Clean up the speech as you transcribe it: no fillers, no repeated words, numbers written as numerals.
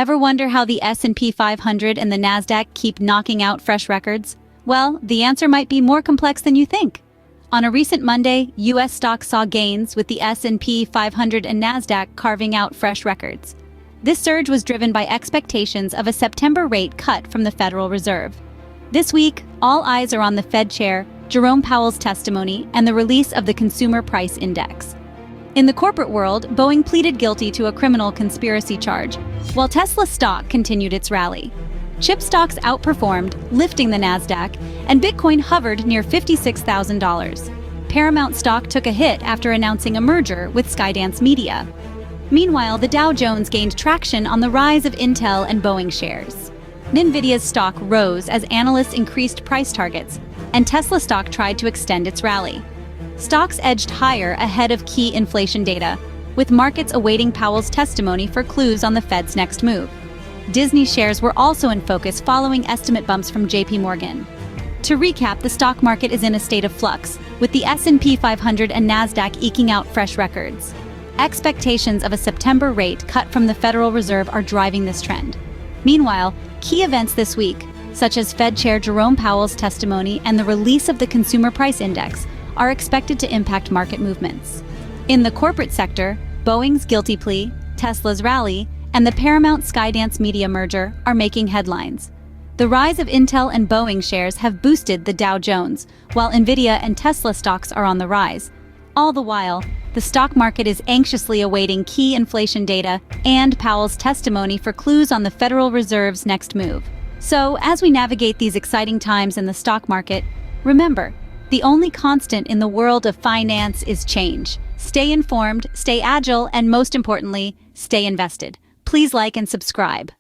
Ever wonder how the S&P 500 and the Nasdaq keep knocking out fresh records? Well, the answer might be more complex than you think. On a recent Monday, U.S. stocks saw gains with the S&P 500 and Nasdaq carving out fresh records. This surge was driven by expectations of a September rate cut from the Federal Reserve. This week, all eyes are on the Fed chair, Jerome Powell's testimony, and the release of the Consumer Price Index. In the corporate world, Boeing pleaded guilty to a criminal conspiracy charge, while Tesla stock continued its rally. Chip stocks outperformed, lifting the Nasdaq, and Bitcoin hovered near $56,000. Paramount stock took a hit after announcing a merger with Skydance Media. Meanwhile, the Dow Jones gained traction on the rise of Intel and Boeing shares. NVIDIA's stock rose as analysts increased price targets, and Tesla stock tried to extend its rally. Stocks edged higher ahead of key inflation data, with markets awaiting Powell's testimony for clues on the Fed's next move. Disney shares were also in focus following estimate bumps from JP Morgan. To recap, the stock market is in a state of flux, with the S&P 500 and Nasdaq eking out fresh records. Expectations of a September rate cut from the Federal Reserve are driving this trend. Meanwhile, key events this week, such as Fed Chair Jerome Powell's testimony and the release of the Consumer Price Index, are expected to impact market movements. In the corporate sector, Boeing's guilty plea, Tesla's rally, and the Paramount Skydance Media merger are making headlines. The rise of Intel and Boeing shares have boosted the Dow Jones, while NVIDIA and Tesla stocks are on the rise. All the while, the stock market is anxiously awaiting key inflation data and Powell's testimony for clues on the Federal Reserve's next move. So, as we navigate these exciting times in the stock market, remember, the only constant in the world of finance is change. Stay informed, stay agile, and most importantly, stay invested. Please like and subscribe.